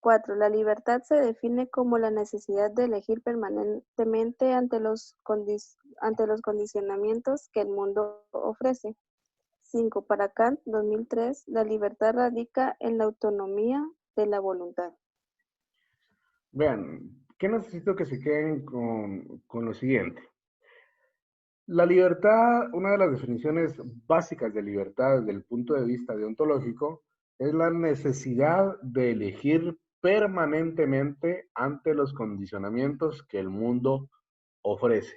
Speaker 4: 4. La libertad se define como la necesidad de elegir permanentemente ante los condicionamientos que el mundo ofrece. 5. Para Kant, 2003, la libertad radica en la autonomía de la voluntad.
Speaker 3: Vean, ¿qué necesito que se queden con lo siguiente? La libertad, una de las definiciones básicas de libertad desde el punto de vista deontológico, es la necesidad de elegir permanentemente ante los condicionamientos que el mundo ofrece.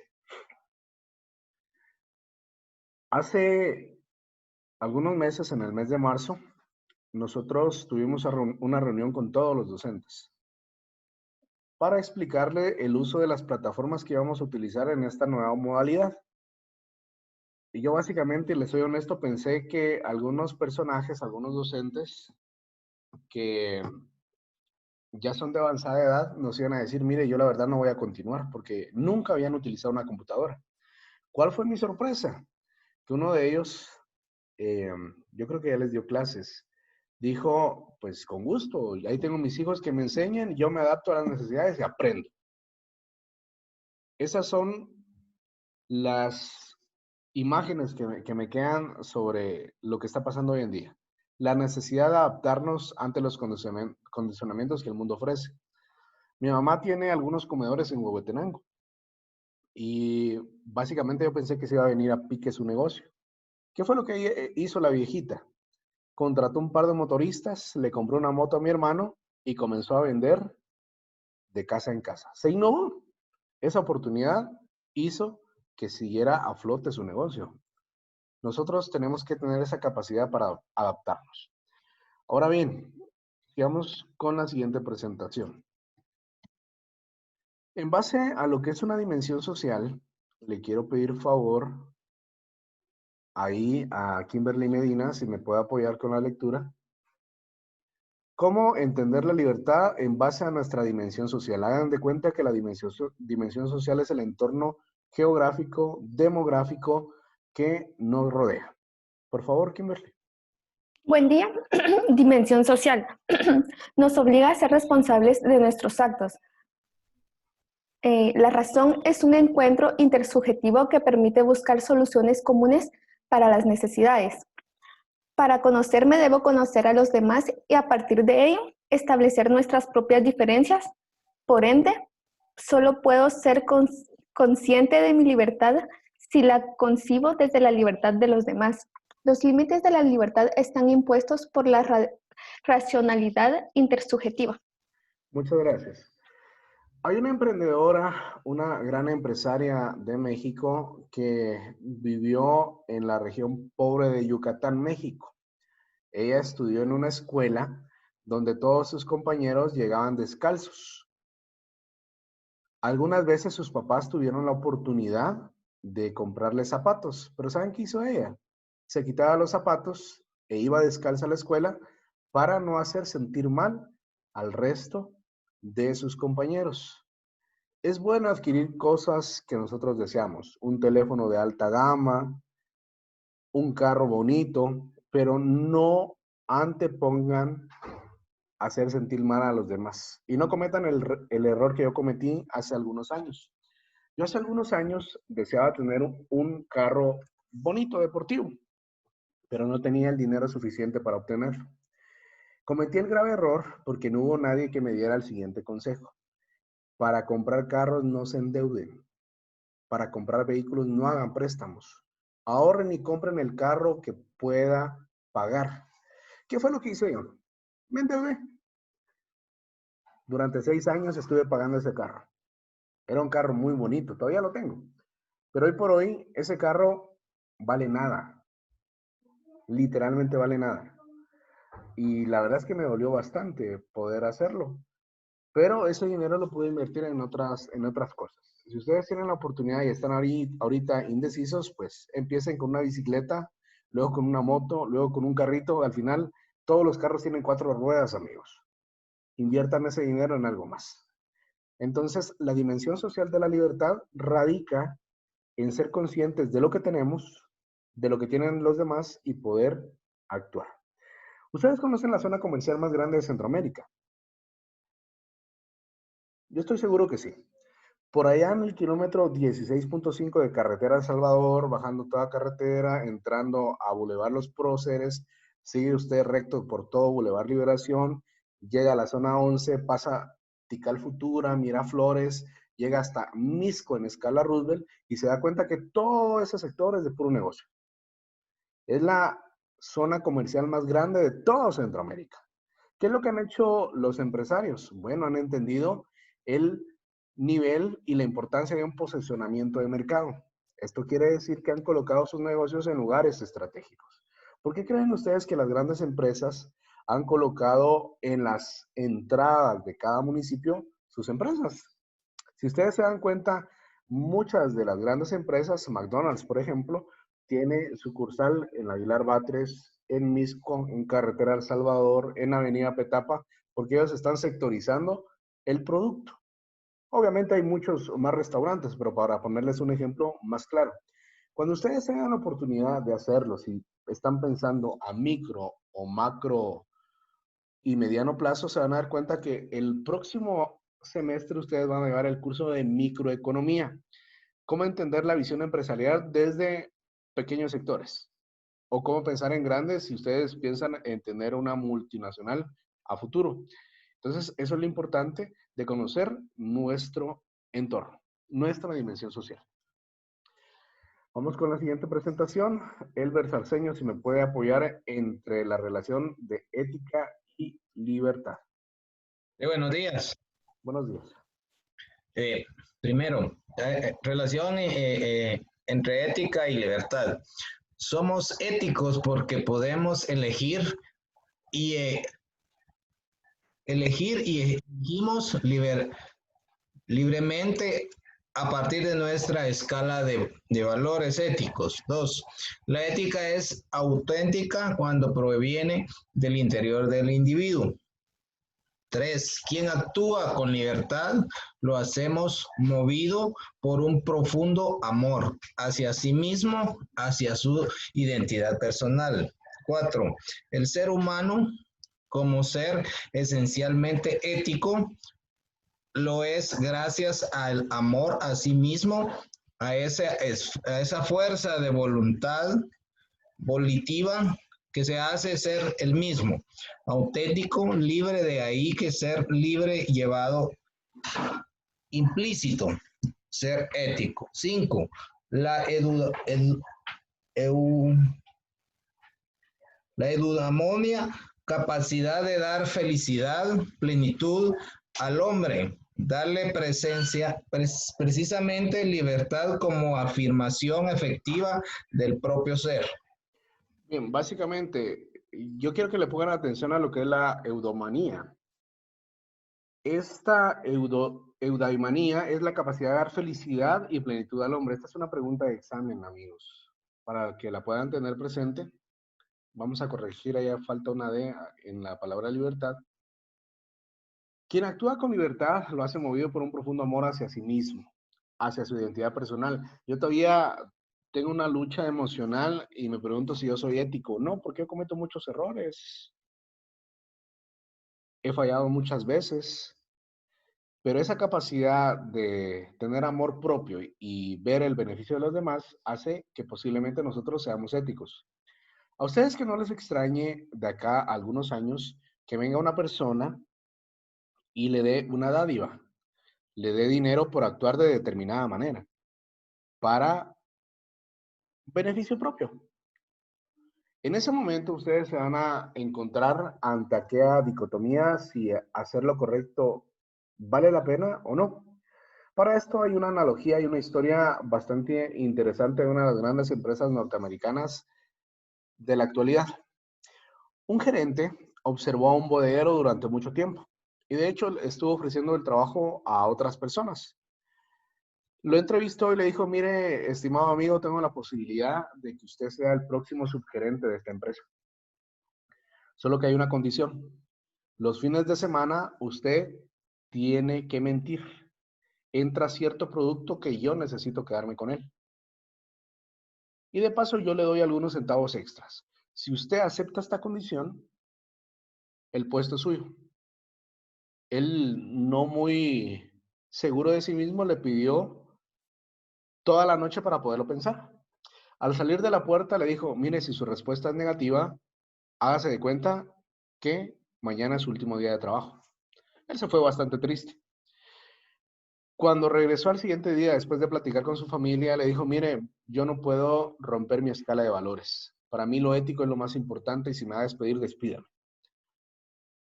Speaker 3: Hace algunos meses, en el mes de marzo, nosotros tuvimos una reunión con todos los docentes para explicarle el uso de las plataformas que íbamos a utilizar en esta nueva modalidad. Y yo básicamente, les soy honesto, pensé que algunos personajes, algunos docentes que ya son de avanzada edad, nos iban a decir, mire, yo la verdad no voy a continuar, porque nunca habían utilizado una computadora. ¿Cuál fue mi sorpresa? Que uno de ellos, yo creo que ya les dio clases, dijo, pues con gusto, ahí tengo mis hijos que me enseñen, yo me adapto a las necesidades y aprendo. Esas son las imágenes que me quedan sobre lo que está pasando hoy en día. La necesidad de adaptarnos ante los condicionamientos que el mundo ofrece. Mi mamá tiene algunos comedores en Huehuetenango y básicamente yo pensé que se iba a venir a pique su negocio. ¿Qué fue lo que hizo la viejita? Contrató un par de motoristas, le compró una moto a mi hermano y comenzó a vender de casa en casa. Se innovó. Esa oportunidad hizo que siguiera a flote su negocio. Nosotros tenemos que tener esa capacidad para adaptarnos. Ahora bien, sigamos con la siguiente presentación. En base a lo que es una dimensión social, le quiero pedir favor ahí a Kimberly Medina, si me puede apoyar con la lectura. ¿Cómo entender la libertad en base a nuestra dimensión social? Hagan de cuenta que la dimensión social es el entorno geográfico, demográfico que nos rodea. Por favor, Kimberly.
Speaker 12: Buen día. Dimensión social. Nos obliga a ser responsables de nuestros actos. La razón es un encuentro intersubjetivo que permite buscar soluciones comunes para las necesidades. Para conocerme debo conocer a los demás y a partir de ello establecer nuestras propias diferencias. Por ende, solo puedo ser consciente de mi libertad si la concibo desde la libertad de los demás. Los límites de la libertad están impuestos por la racionalidad intersubjetiva.
Speaker 3: Muchas gracias. Hay una emprendedora, una gran empresaria de México que vivió en la región pobre de Yucatán, México. Ella estudió en una escuela donde todos sus compañeros llegaban descalzos. Algunas veces sus papás tuvieron la oportunidad de comprarle zapatos, pero ¿saben qué hizo ella? Se quitaba los zapatos e iba descalza a la escuela para no hacer sentir mal al resto de sus compañeros. Es bueno adquirir cosas que nosotros deseamos, un teléfono de alta gama, un carro bonito, pero no antepongan hacer sentir mal a los demás. Y no cometan el error que yo cometí hace algunos años. Yo hace algunos años deseaba tener un carro bonito, deportivo, pero no tenía el dinero suficiente para obtenerlo. Cometí el grave error porque no hubo nadie que me diera el siguiente consejo. Para comprar carros no se endeuden. Para comprar vehículos no hagan préstamos. Ahorren y compren el carro que pueda pagar. ¿Qué fue lo que hice yo? Me endeudé. Durante 6 años estuve pagando ese carro. Era un carro muy bonito, todavía lo tengo. Pero hoy por hoy ese carro vale nada. Literalmente vale nada. Y la verdad es que me dolió bastante poder hacerlo. Pero ese dinero lo pude invertir en otras cosas. Si ustedes tienen la oportunidad y están ahorita indecisos, pues empiecen con una bicicleta, luego con una moto, luego con un carrito. Al final, todos los carros tienen 4 ruedas, amigos. Inviertan ese dinero en algo más. Entonces, la dimensión social de la libertad radica en ser conscientes de lo que tenemos, de lo que tienen los demás y poder actuar. ¿Ustedes conocen la zona comercial más grande de Centroamérica? Yo estoy seguro que sí. Por allá en el kilómetro 16.5 de carretera El Salvador, bajando toda carretera, entrando a Boulevard Los Próceres, sigue usted recto por todo Boulevard Liberación, llega a la zona 11, pasa Tikal Futura, Miraflores, llega hasta Misco en escala Roosevelt y se da cuenta que todo ese sector es de puro negocio. Es la zona comercial más grande de todo Centroamérica. ¿Qué es lo que han hecho los empresarios? Bueno, han entendido el nivel y la importancia de un posicionamiento de mercado. Esto quiere decir que han colocado sus negocios en lugares estratégicos. ¿Por qué creen ustedes que las grandes empresas han colocado en las entradas de cada municipio sus empresas? Si ustedes se dan cuenta, muchas de las grandes empresas, McDonald's, por ejemplo, tiene sucursal en la Aguilar Batres, en Misco, en Carretera El Salvador, en Avenida Petapa, porque ellos están sectorizando el producto. Obviamente hay muchos más restaurantes, pero para ponerles un ejemplo más claro, cuando ustedes tengan la oportunidad de hacerlo, si están pensando a micro o macro y mediano plazo, se van a dar cuenta que el próximo semestre ustedes van a llevar el curso de microeconomía. ¿Cómo entender la visión empresarial desde pequeños sectores? O cómo pensar en grandes si ustedes piensan en tener una multinacional a futuro. Entonces, eso es lo importante de conocer nuestro entorno, nuestra dimensión social. Vamos con la siguiente presentación. Elber Sarceño, si me puede apoyar entre la relación de ética y libertad.
Speaker 16: Buenos días.
Speaker 3: Buenos días.
Speaker 16: Primero, relación entre ética y libertad. Somos éticos porque podemos elegir y elegimos libremente a partir de nuestra escala de valores éticos. 2. La ética es auténtica cuando proviene del interior del individuo. 3. Quien actúa con libertad lo hacemos movido por un profundo amor hacia sí mismo, hacia su identidad personal. 4. El ser humano, como ser esencialmente ético, lo es gracias al amor a sí mismo, a esa fuerza de voluntad volitiva que se hace ser el mismo, auténtico, libre, de ahí que ser libre llevado implícito, ser ético. 5. La eudaimonia, capacidad de dar felicidad, plenitud al hombre, darle presencia, precisamente libertad como afirmación efectiva del propio ser.
Speaker 3: Bien, básicamente, yo quiero que le pongan atención a lo que es la eudomanía. Esta eudaimanía es la capacidad de dar felicidad y plenitud al hombre. Esta es una pregunta de examen, amigos, para que la puedan tener presente. vamos a corregir, allá falta una D en la palabra libertad. Quien actúa con libertad lo hace movido por un profundo amor hacia sí mismo, hacia su identidad personal. Yo todavía tengo una lucha emocional y me pregunto si yo soy ético. No, porque yo cometo muchos errores. He fallado muchas veces, pero esa capacidad de tener amor propio y ver el beneficio de los demás hace que posiblemente nosotros seamos éticos. A ustedes que no les extrañe de acá a algunos años que venga una persona y le dé una dádiva, le dé dinero por actuar de determinada manera, para beneficio propio. En ese momento ustedes se van a encontrar ante aquella dicotomía si hacer lo correcto vale la pena o no. Para esto hay una analogía y una historia bastante interesante de una de las grandes empresas norteamericanas de la actualidad. Un gerente observó a un bodeguero durante mucho tiempo y de hecho estuvo ofreciendo el trabajo a otras personas. Lo entrevistó y le dijo, mire, estimado amigo, tengo la posibilidad de que usted sea el próximo subgerente de esta empresa. Solo que hay una condición. Los fines de semana usted tiene que mentir. Entra cierto producto que yo necesito quedarme con él. Y de paso yo le doy algunos centavos extras. Si usted acepta esta condición, el puesto es suyo. Él, no muy seguro de sí mismo, le pidió toda la noche para poderlo pensar. Al salir de la puerta le dijo, mire, si su respuesta es negativa, hágase de cuenta que mañana es su último día de trabajo. Él se fue bastante triste. Cuando regresó al siguiente día, después de platicar con su familia, le dijo, mire, yo no puedo romper mi escala de valores. Para mí lo ético es lo más importante y si me va a despedir, despídame.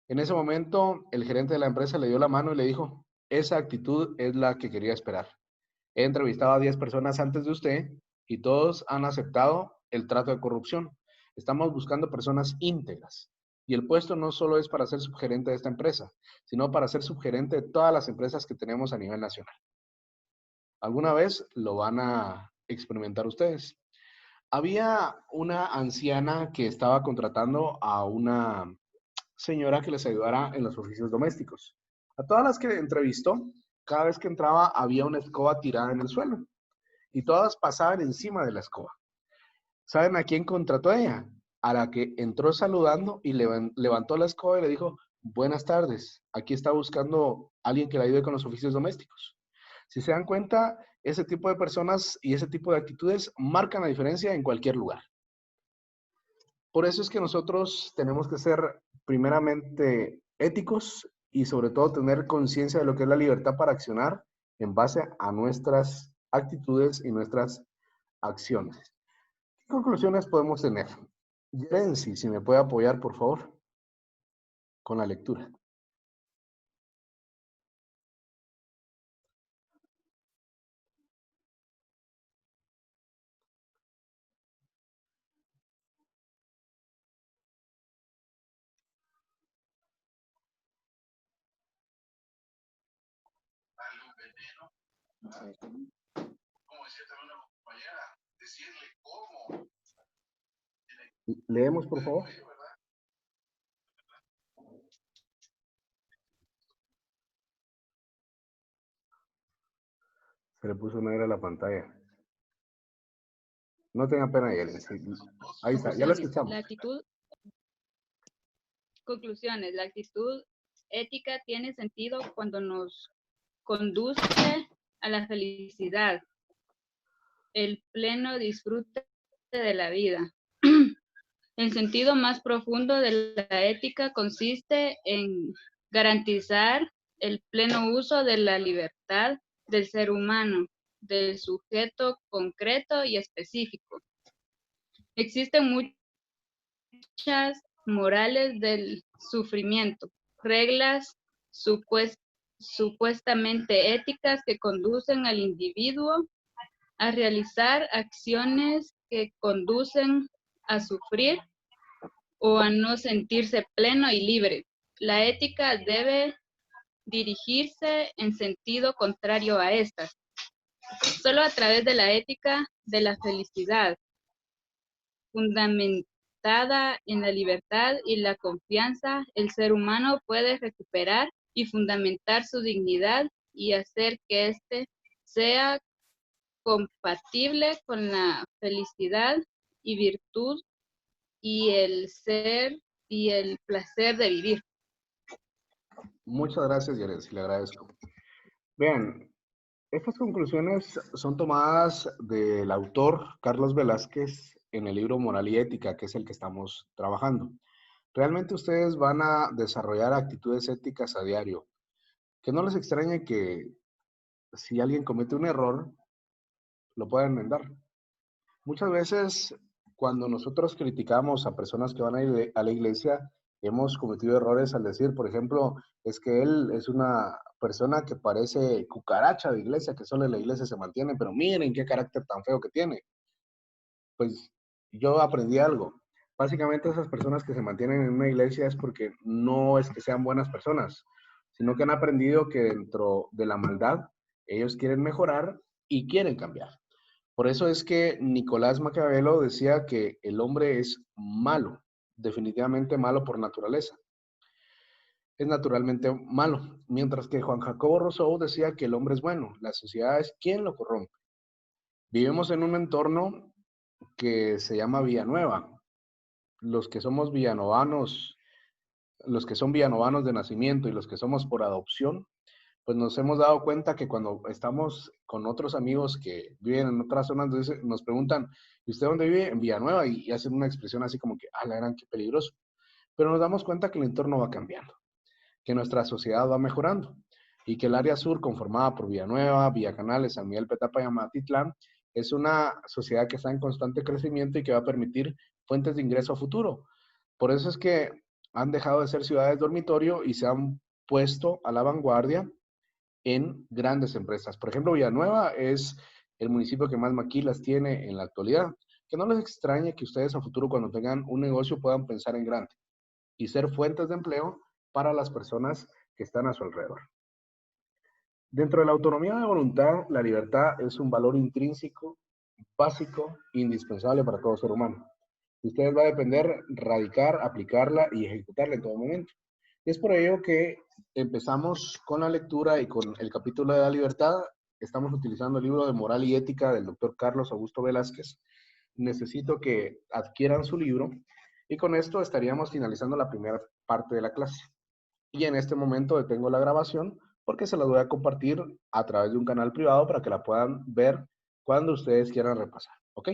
Speaker 3: En ese momento, el gerente de la empresa le dio la mano y le dijo, esa actitud es la que quería esperar. He entrevistado a 10 personas antes de usted y todos han aceptado el trato de corrupción. Estamos buscando personas íntegras. Y el puesto no solo es para ser subgerente de esta empresa, sino para ser subgerente de todas las empresas que tenemos a nivel nacional. ¿Alguna vez lo van a experimentar ustedes? Había una anciana que estaba contratando a una señora que les ayudara en los oficios domésticos. A todas las que entrevistó, cada vez que entraba había una escoba tirada en el suelo y todas pasaban encima de la escoba. ¿Saben a quién contrató ella? A la que entró saludando y levantó la escoba y le dijo, buenas tardes, aquí está buscando a alguien que le ayude con los oficios domésticos. Si se dan cuenta, ese tipo de personas y ese tipo de actitudes marcan la diferencia en cualquier lugar. Por eso es que nosotros tenemos que ser primeramente éticos y sobre todo tener conciencia de lo que es la libertad para accionar en base a nuestras actitudes y nuestras acciones. ¿Qué conclusiones podemos tener? Yerensi, si me puede apoyar, por favor, con la lectura. Leemos, por favor. Se le puso negra la pantalla. No tenga pena, Yerensi. Ahí está, ya la escuchamos.
Speaker 17: Conclusiones. La actitud ética tiene sentido cuando nos conduce a la felicidad, el pleno disfrute de la vida. El sentido más profundo de la ética consiste en garantizar el pleno uso de la libertad del ser humano, del sujeto concreto y específico. Existen muchas morales del sufrimiento, reglas supuestamente éticas que conducen al individuo a realizar acciones que conducen a sufrir o a no sentirse pleno y libre. La ética debe dirigirse en sentido contrario a estas. Solo a través de la ética de la felicidad, fundamentada en la libertad y la confianza, el ser humano puede recuperar y fundamentar su dignidad y hacer que éste sea compatible con la felicidad y virtud y el ser y el placer de vivir.
Speaker 3: Muchas gracias, Yaretsi, le agradezco. Vean, estas conclusiones son tomadas del autor Carlos Velázquez en el libro Moral y Ética, que es el que estamos trabajando. Realmente ustedes van a desarrollar actitudes éticas a diario. Que no les extrañe que si alguien comete un error, lo pueda enmendar. Muchas veces, cuando nosotros criticamos a personas que van a la iglesia, hemos cometido errores al decir, por ejemplo, es que él es una persona que parece cucaracha de iglesia, que solo en la iglesia se mantiene, pero miren qué carácter tan feo que tiene. Pues yo aprendí algo. Básicamente esas personas que se mantienen en una iglesia es porque no es que sean buenas personas, sino que han aprendido que dentro de la maldad ellos quieren mejorar y quieren cambiar. Por eso es que Nicolás Maquiavelo decía que el hombre es malo, definitivamente malo por naturaleza. Es naturalmente malo, mientras que Juan Jacobo Rousseau decía que el hombre es bueno, la sociedad es quien lo corrompe. Vivimos en un entorno que se llama Villanueva. Los que somos villanovanos, los que son villanovanos de nacimiento y los que somos por adopción, pues nos hemos dado cuenta que cuando estamos con otros amigos que viven en otras zonas, nos preguntan, ¿y usted dónde vive? En Villanueva, y hacen una expresión así como que, la gran, qué peligroso. Pero nos damos cuenta que el entorno va cambiando, que nuestra sociedad va mejorando, y que el área sur, conformada por Villanueva, Villacanales, San Miguel Petapa y Amatitlán, es una sociedad que está en constante crecimiento y que va a permitir fuentes de ingreso a futuro. Por eso es que han dejado de ser ciudades dormitorio y se han puesto a la vanguardia en grandes empresas. Por ejemplo, Villanueva es el municipio que más maquilas tiene en la actualidad. Que no les extrañe que ustedes a futuro, cuando tengan un negocio, puedan pensar en grande y ser fuentes de empleo para las personas que están a su alrededor. Dentro de la autonomía de voluntad, la libertad es un valor intrínseco, básico, indispensable para todo ser humano. De ustedes va a depender radicar, aplicarla y ejecutarla en todo momento. Y es por ello que empezamos con la lectura y con el capítulo de la libertad. Estamos utilizando el libro de Moral y Ética del doctor Carlos Augusto Velázquez. Necesito que adquieran su libro y con esto estaríamos finalizando la primera parte de la clase. Y en este momento detengo la grabación porque se la voy a compartir a través de un canal privado para que la puedan ver cuando ustedes quieran repasar. ¿Ok?